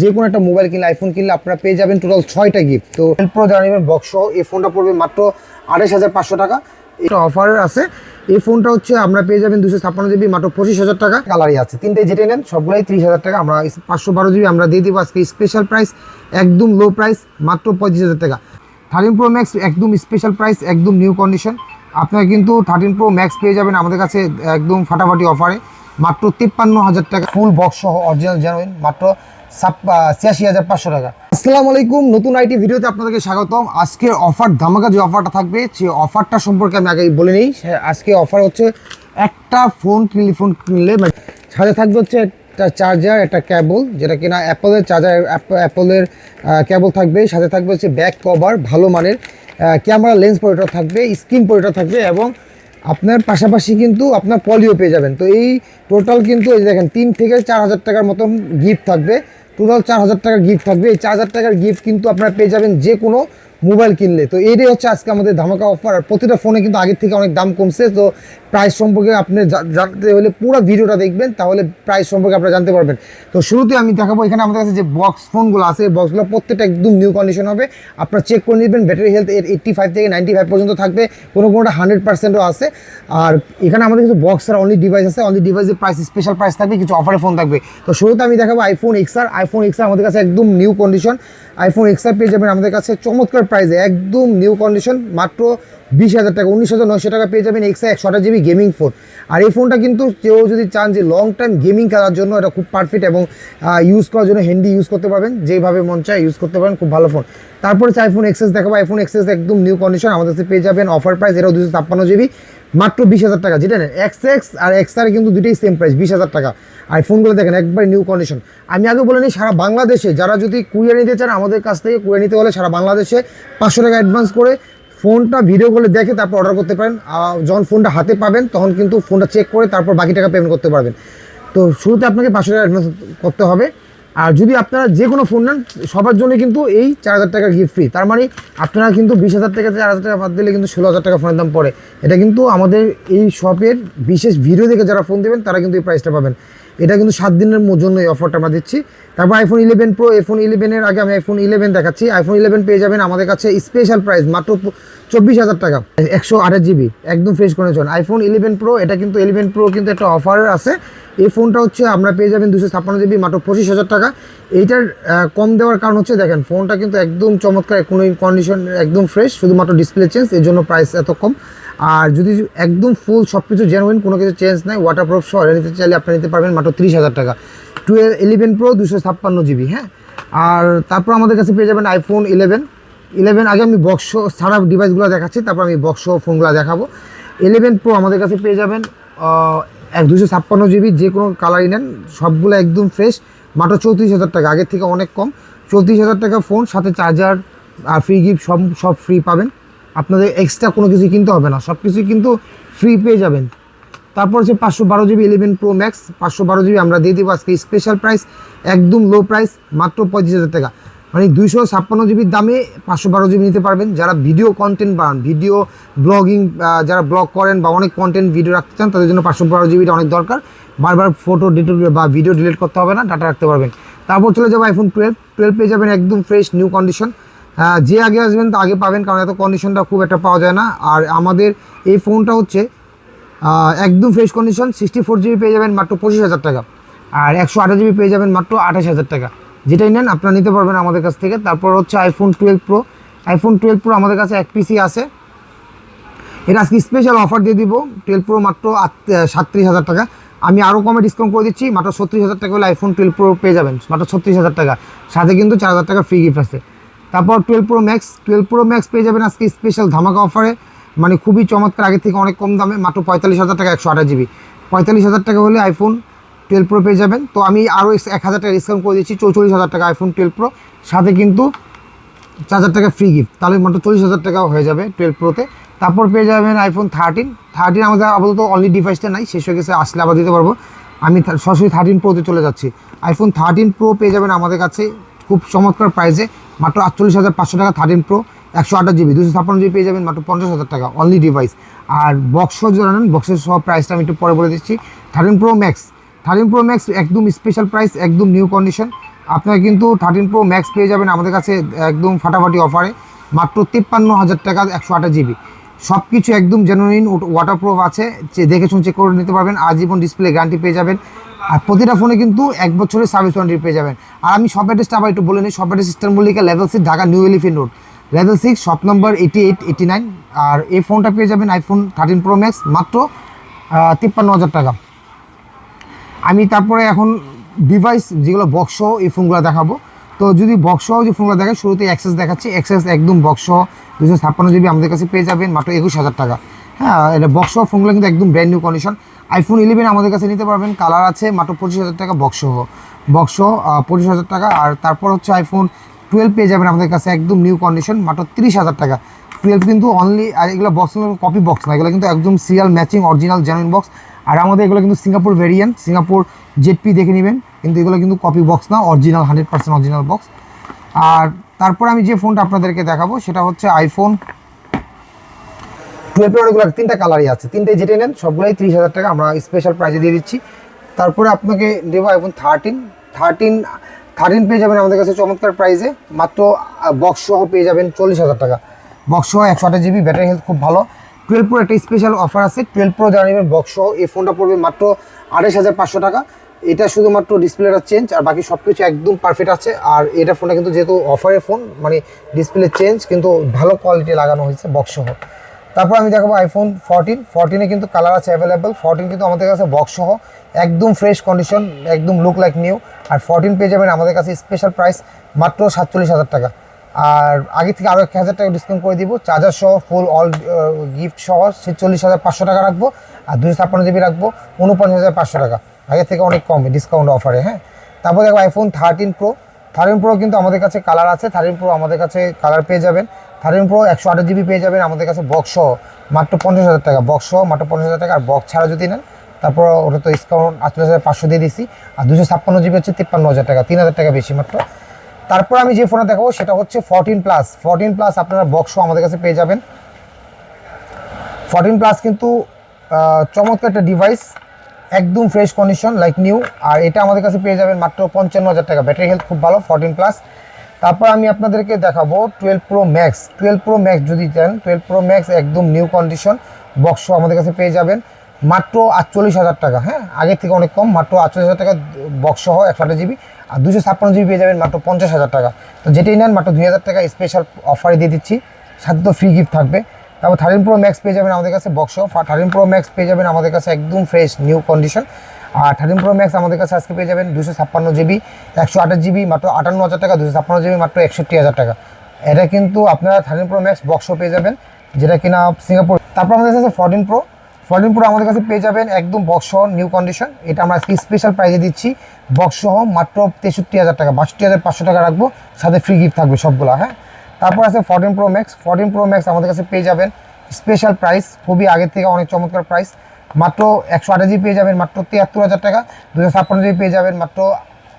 যে কোনো একটা মোবাইল কিনলে, আইফোন কিনলে আপনারা পেয়ে যাবেন টোটাল 6টা গিফট। তো প্রো যারা নেবেন বক্স সহ এই ফোনটা পড়বে মাত্র 28,500 টাকা। এটা অফার আছে। এই ফোনটা হচ্ছে আমরা পেয়ে যাবেন 256 জিবি মাত্র 25,000 টাকা। কালারই আছে 3টে, যেটা নেন সবগুলাই 30,000 টাকা। আমরা 512 জিবি আমরা দিয়ে দেবো আজকে স্পেশাল প্রাইস, একদম লো প্রাইস, মাত্র 35,000 টাকা। 13 প্রো ম্যাক্স একদম স্পেশাল প্রাইস, একদম নিউ কন্ডিশন। আপনারা কিন্তু 13 প্রো ম্যাক্স পেয়ে যাবেন আমাদের কাছে একদম ফাটাফাটি অফারে মাত্র 53,000 টাকা। ফুল বক্স সহ অরিজিনাল জেনুইন মাত্র 86,500 টাকা। আসসালামু আলাইকুম, নতুন আইটি ভিডিওতে আপনাদেরকে স্বাগতম। আজকের অফার ধামাকা যে অফারটা থাকবে সেই অফারটা সম্পর্কে আমি আগে বলে নিই। আজকে অফার হচ্ছে একটা টেলিফোন কিনলে সাথে থাকবে হচ্ছে একটা চার্জার, একটা কেবল, যেটা কিনা অ্যাপলের চার্জার, অ্যাপলের কেবল থাকবে। সাথে থাকবে হচ্ছে ব্যাক কভার, ভালো মানের ক্যামেরা লেন্স প্রোটেক্টর থাকবে, স্ক্রিন প্রোটেক্টর থাকবে এবং আপনার পাশাপাশি কিন্তু আপনার পলিও পেয়ে যাবেন। তো এই টোটাল কিন্তু এই দেখেন 3 থেকে 4,000 টাকার মতন গিফট থাকবে। টোটাল 4,000 টাকার গিফট থাকবে। এই 4,000 টাকার গিফট কিন্তু আপনারা পেয়ে যাবেন যে কোনো মোবাইল কিনলে। তো এইটাই হচ্ছে আজকে আমাদের ধামাকা অফার। আর প্রতিটা ফোনে কিন্তু আগের থেকে অনেক দাম কমছে। তো প্রাইস সম্পর্কে আপনি জানতে হলে পুরো ভিডিওটা দেখবেন, তাহলে প্রাইস সম্পর্কে আপনারা জানতে পারবেন। তো শুরুতে আমি দেখাবো এখানে আমাদের কাছে যে বক্স ফোনগুলো আছে, এই বক্সগুলো প্রত্যেকটা একদম নিউ কন্ডিশন হবে। আপনারা চেক করে নেবেন, ব্যাটারি হেলথ এর 85 থেকে 95 পর্যন্ত থাকবে, কোনোটা 100%ও আছে। আর এখানে আমাদের কিছু বক্সের অনলি ডিভাইস আছে, অনলি ডিভাইসের প্রাইস স্পেশাল প্রাইস থাকবে, কিছু অফারে ফোন থাকবে। তো শুরুতে আমি দেখাবো আইফোন XR। আইফোন XR আমাদের কাছে একদম নিউ কন্ডিশন। আইফোন XR পেয়ে যাবেন আমাদের কাছে চমৎকার প্রাইসে, একদম নিউ কন্ডিশন, মাত্র 20,000 টাকা, 19,900 টাকা পেয়ে যাবেন XR 128 জিবি গেমিং ফোন। আর এই ফোনটা কিন্তু কেউ যদি চান যে লং টাইম গেমিং খেলার জন্য এটা খুব পারফেক্ট এবং ইউজ করার জন্য হ্যান্ডি ইউজ করতে পারবেন, যেভাবে মন চায় ইউজ করতে পারেন, খুব ভালো ফোন। তারপর হচ্ছে আইফোন XS দেখাবো। আইফোন XS একদম নিউ কন্ডিশন আমাদের কাছে পেয়ে যাবেন অফার প্রাইস, এটাও 256 জিবি মাত্র 20,000 টাকা। যেটা নেন XS আর XR কিন্তু দুটোই সেম প্রাইস, 20,000 টাকা। আর ফোনগুলো দেখেন একবার নিউ কন্ডিশন। আমি আগে বলে নিই, সারা বাংলাদেশে যারা যদি কুরিয়ার নিতে চান আমাদের কাছ থেকে কুরিয়ার নিতে হলে সারা বাংলাদেশে 500 টাকা অ্যাডভান্স করে ফোনটা ভিডিও কলে দেখে তারপর অর্ডার করতে পারেন। যখন ফোনটা হাতে পাবেন তখন কিন্তু ফোনটা চেক করে তারপর বাকি টাকা পেমেন্ট করতে পারবেন। তো শুরুতে আপনাকে 500 টাকা অ্যাডভান্স করতে হবে। আর যদি আপনারা যে কোনো ফোন নেন সবার জন্য কিন্তু এই 4,000 টাকার গিফট ফ্রি। তার মানে আপনারা কিন্তু 20,000 টাকা 4,000 টাকা বাদ দিলে কিন্তু 16,000 টাকা ফোনের দাম পড়ে। এটা কিন্তু আমাদের এই শপের বিশেষ ভিডিও দেখে যারা ফোন দেবেন তারা কিন্তু এই প্রাইসটা পাবেন। এটা কিন্তু 7 দিনের জন্য এই অফারটা আমরা দিচ্ছি। তারপর আইফোন 11 প্রো। আইফোন 11-এর আগে আমি আইফোন 11 দেখাচ্ছি। আইফোন 11 পেয়ে যাবেন আমাদের কাছে স্পেশাল প্রাইস মাত্র 24,000 টাকা, 128 জিবি একদম ফ্রেশ কন্ডিশন। আইফোন 11 প্রো, এটা কিন্তু 11 প্রো কিন্তু একটা অফার আছে। এই ফোনটা হচ্ছে আমরা পেয়ে যাবেন 256 জিবি মাত্র 25,000 টাকা। এইটার কম দেওয়ার কারণ হচ্ছে দেখেন ফোনটা কিন্তু একদম চমৎকার, কোনো কন্ডিশন একদম ফ্রেশ, শুধুমাত্র ডিসপ্লে চেঞ্জ, এর জন্য প্রাইস এত কম। আর যদি একদম ফুল সব কিছু জেনুইন, কোনো কিছু চেঞ্জ নাই, ওয়াটারপ্রুফ সহ নিতে চাইলে আপনি নিতে পারবেন মাত্র 30,000 টাকা। 11 প্রো 256 জিবি। হ্যাঁ, আর তারপর আমাদের কাছে পেয়ে যাবেন আইফোন 11 আগে আমি বক্স সারা ডিভাইসগুলো দেখাচ্ছি, তারপর আমি বক্স ফোনগুলো দেখাবো। 11 প্রো আমাদের কাছে পেয়ে যাবেন 256 জিবি, যে কোনো কালারই নেন সবগুলো একদম ফ্রেশ, মাত্র 34,000 টাকা, আগের থেকে অনেক কম। 34,000 টাকা ফোন, সাথে চার্জার আর ফ্রি গিফট সব ফ্রি পাবেন। আপনাদের এক্সট্রা কোনো কিছু কিনতে হবে না, সব কিছুই কিন্তু ফ্রি পেয়ে যাবেন। তারপর হচ্ছে 512 জিবি 11 প্রো ম্যাক্স, 512 জিবি আমরা দিয়ে দেবো আজকে স্পেশাল প্রাইস, একদম লো প্রাইস, মাত্র 35,000 টাকা। মানে 256 জিবির দামে 512 জিবি নিতে পারবেন। যারা ভিডিও কন্টেন্ট বানান, ভিডিও ব্লগিং, যারা ব্লগ করেন বা অনেক কন্টেন্ট ভিডিও রাখতে চান তাদের জন্য 512 জিবিটা অনেক দরকার। বারবার ফটো ডিলিট বা ভিডিও ডিলিট করতে হবে না, ডাটা রাখতে পারবেন। তারপর চলে যাবো আইফোন 12 পেয়ে যাবেন একদম ফ্রেশ নিউ কন্ডিশন। যে আগে আসবেন তা আগে পাবেন, কারণ এত কন্ডিশনটা খুব একটা পাওয়া যায় না। আর আমাদের এই ফোনটা হচ্ছে একদম ফ্রেশ কন্ডিশন, 64 জিবি পেয়ে যাবেন মাত্র 25,000 টাকা। আর 128 জিবি পেয়ে যাবেন মাত্র 28,000 টাকা। যেটাই নেন আপনারা নিতে পারবেন আমাদের কাছ থেকে। তারপর হচ্ছে আইফোন 12 প্রো। আইফোন 12 প্রো আমাদের কাছে এক পিসি আছে, এটা আজকে স্পেশাল অফার দিয়ে দিব। 12 প্রো মাত্র 37,000 টাকা। আমি আরও কমে ডিসকাউন্ট করে দিচ্ছি, মাত্র 36,000 টাকা হলে আইফোন 12 প্রো পেয়ে যাবেন, মাত্র 36,000 টাকা, সাথে কিন্তু 4,000 টাকা ফ্রি গিফট আছে। তারপর 12 প্রো ম্যাক্স পেয়ে যাবেন আজকে স্পেশাল ধামাকা অফারে, মানে খুবই চমৎকার, আগের থেকে অনেক কম দামে, মাত্র 45,000 টাকা, 128 জিবি। 45,000 টাকা হলে আইফোন 12 প্রো পেয়ে যাবেন। তো আমি আরও 1,000 টাকা ডিসকাউন্ট করে দিচ্ছি, 44,000 টাকা আইফোন 12 প্রো, সাথে কিন্তু 4,000 টাকা ফ্রি গিফট, তাহলে মাত্র 40,000 টাকাও হয়ে যাবে 12 প্রোতে। তারপর পেয়ে যাবেন আইফোন 13 আমাদের আপাতত অনলি ডিভাইসটা নাই, শেষ হয়ে গেছে, আসলে আবার দিতে পারবো। আমি সরাসরি 13 প্রোতে চলে যাচ্ছি। আইফোন 13 প্রো পেয়ে যাবেন আমাদের কাছে খুব চমৎকার প্রাইসে, মাত্র 48,500 টাকা। 13 প্রো 128 জিবি 256 জিবি পেয়ে যাবেন মাত্র 50,000 টাকা অনলি ডিভাইস। আর বক্স জানান, বক্সের সব প্রাইসটা আমি একটু পরে বলে দিচ্ছি। 13 প্রো ম্যাক্স একদম স্পেশাল প্রাইস, একদম নিউ কন্ডিশন। আপনারা কিন্তু 13 প্রো ম্যাক্স পেয়ে যাবেন আমাদের কাছে একদম ফাটাফাটি অফারে মাত্র 53,000 টাকা 128 GB। সব কিছু একদম জেনুইন, ওয়াটারপ্রুফ আছে, দেখে শুনে চেক করে নিতে পারবেন। আজীবন ডিসপ্লে গ্যারান্টি পেয়ে যাবেন। আর প্রতিটা ফোনে কিন্তু 1 বছরের সার্ভিস ওয়ারেন্টি পেয়ে যাবেন। আর আমি শপ অ্যাড্রেসটা আবার একটু বলে নিই। Shop address eastern Mallika level 6 Dhaka new elephant road, level 6 shop number 88 89। আর এই ফোনটা পেয়ে যাবেন আইফোন 13 প্রো ম্যাক্স মাত্র 53,000 টাকা। আমি তারপরে এখন ডিভাইস যেগুলো বক্স এই ফোনগুলো দেখাবো। তো যদি বক্স যে ফোনগুলো দেখে, শুরুতে অ্যাক্সেস দেখাচ্ছি। অ্যাক্সেস একদম বক্স 256 GB আমাদের কাছে পেয়ে যাবেন মাত্র 21,000 টাকা। হ্যাঁ, এটা বক্স ফোনগুলো কিন্তু একদম ব্র্যান্ড নিউ কন্ডিশন। আইফোন 11 আমাদের কাছে নিতে পারবেন, কালার আছে মাত্র 25,000 টাকা বক্স 25,000 টাকা। আর তারপর হচ্ছে আইফোন 12 পেয়ে যাবেন আমাদের কাছে একদম নিউ কন্ডিশন মাত্র 30,000 টাকা। 12 কিন্তু অনলি, আর এগুলো বক্স কপি বক্স না, এগুলো কিন্তু একদম serial matching original genuine box. আর আমাদের এগুলো কিন্তু সিঙ্গাপুর ভেরিয়েন্ট, সিঙ্গাপুর জেডপি দেখে নেবেন, কিন্তু এগুলো কিন্তু কপি বক্স না, অরিজিনাল 100% অরিজিনাল বক্স। আর তারপর আমি যে ফোনটা আপনাদেরকে দেখাবো সেটা হচ্ছে আইফোন 12 প্রো। এগুলো 3টা কালারই আছে, 3টে যেটা নেন সবগুলোই 30,000 টাকা আমরা স্পেশাল প্রাইজে দিয়ে দিচ্ছি। তারপরে আপনাকে দেবো আইফোন 13 পেয়ে যাবেন আমাদের কাছে চমৎকার প্রাইজে মাত্র বক্স সহ পেয়ে যাবেন 40,000 টাকা। বক্স সহ 128 GB, ব্যাটারি হেলথ খুব ভালো। 12 প্রো একটা স্পেশাল অফার আছে। 12 প্রো যারা নেবেন বক্স সহ এই ফোনটা পড়বে মাত্র 28,500 টাকা। এটা শুধুমাত্র ডিসপ্লেটা চেঞ্জ, আর বাকি সব কিছু একদম পারফেক্ট আছে। আর এটা ফোনটা কিন্তু যেহেতু অফারের ফোন, মানে ডিসপ্লে চেঞ্জ কিন্তু ভালো কোয়ালিটি লাগানো হয়েছে বক্স সহ। তারপর আমি দেখাবো আইফোন 14 কিন্তু কালার আছে অ্যাভেলেবেল। 14 কিন্তু আমাদের কাছে বক্স সহ একদম ফ্রেশ কন্ডিশন, একদম লুক লাইক নিউ। আর 14 পেয়ে যাবেন আমাদের কাছে স্পেশাল প্রাইস মাত্র 47,000 টাকা। আর আগে থেকে আরও 1,000 টাকা ডিসকাউন্ট করে দিব। চার্জার সহ ফুল অল গিফট সহ 46,500 টাকা রাখবো। আর 256 GB রাখবো 49,500 টাকা। আগে থেকে অনেক কমে ডিসকাউন্ট অফারে। হ্যাঁ, তারপর দেখো আইফোন 13 প্রো কিন্তু আমাদের কাছে কালার আছে। 13 প্রো আমাদের কাছে কালার পেয়ে যাবেন। 13 প্রো 128 GB পেয়ে যাবেন আমাদের কাছে বক্স সহ মাত্র 50,000 টাকা। বক্স সহ মাত্র 50,000 টাকা। আর বক্স ছাড়া যদি নেন তারপর ওটা তো ডিসকাউন্ট 48,500 দিয়ে দিচ্ছি। আর 256 GB হচ্ছে 53,000 টাকা, 3,000 টাকা বেশি মাত্র। তারপর আমি যে ফোনটা দেখাবো সেটা হচ্ছে 14 প্লাস আপনারা বক্স সহ আমাদের কাছে পেয়ে যাবেন। 14 প্লাস কিন্তু চমৎকার একটা ডিভাইস, একদম ফ্রেশ কন্ডিশন লাইক নিউ। আর এটা আমাদের কাছে পেয়ে যাবেন মাত্র 55,000 টাকা। ব্যাটারি হেলথ খুব ভালো 14 প্লাস। তারপর আমি আপনাদেরকে দেখাবো 12 প্রো ম্যাক্স যদি চান। 12 প্রো ম্যাক্স একদম নিউ কন্ডিশন বক্স আমাদের কাছে পেয়ে যাবেন মাত্র 48,000 টাকা। হ্যাঁ, আগের থেকে অনেক কম, মাত্র 48,000 টাকা বক্স সহ 128 GB। আর 256 GB পেয়ে যাবেন মাত্র 50,000 টাকা। তো যেটাই নেন মাত্র 2,000 টাকা স্পেশাল অফারে দিয়ে দিচ্ছি, সাথে তো ফ্রি গিফট থাকবে। তারপর 13 প্রো ম্যাক্স পেয়ে যাবেন আমাদের কাছে বক্স সহ। 13 প্রো ম্যাক্স পেয়ে যাবেন আমাদের কাছে একদম ফ্রেশ নিউ কন্ডিশন। আর 13 প্রো ম্যাক্স আমাদের কাছে আজকে পেয়ে যাবেন 256 GB 128 GB মাত্র 58,000 টাকা। 256 GB মাত্র 61,000 টাকা। এটা কিন্তু আপনারা 13 প্রো ম্যাক্স বক্সও পেয়ে যাবেন, যেটা কিনা সিঙ্গাপুর। তারপর আমাদের কাছে 14 প্রো আমাদের কাছে পেয়ে যাবেন একদম বক্স সহ নিউ কন্ডিশন। এটা আমরা আজকে স্পেশাল প্রাইজে দিচ্ছি বক্স সহ মাত্র 63,000 টাকা। 62,500 টাকা রাখবো, সাথে ফ্রি গিফট থাকবে সবগুলো। হ্যাঁ, তারপর আছে 14 প্রো ম্যাক্স আমাদের কাছে পেয়ে যাবেন স্পেশাল প্রাইস, খুবই আগের থেকে অনেক চমৎকার প্রাইস। মাত্র 128 GB পেয়ে যাবেন মাত্র 73,000 টাকা। 256 GB পেয়ে যাবেন মাত্র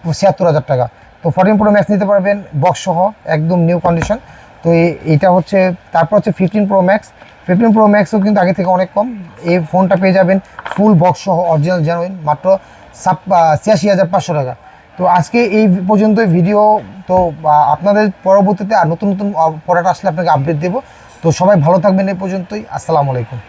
76,000 টাকা। তো 14 প্রো ম্যাক্স নিতে পারবেন বক্স সহ একদম নিউ কন্ডিশন। তো এইটা হচ্ছে। তারপর হচ্ছে 15 প্রো ম্যাক্সও কিন্তু আগে থেকে অনেক কম। এই ফোনটা পেয়ে যাবেন ফুল বক্স সহ অরিজিনাল জেনুইন মাত্র 86,500 টাকা। তো আজকে এই পর্যন্তই ভিডিও। তো আপনাদের পরবর্তীতে আর নতুন প্রোডাক্ট আসলে আপনাকে আপডেট দেবো। তো সবাই ভালো থাকবেন, এই পর্যন্তই। আসসালামু আলাইকুম।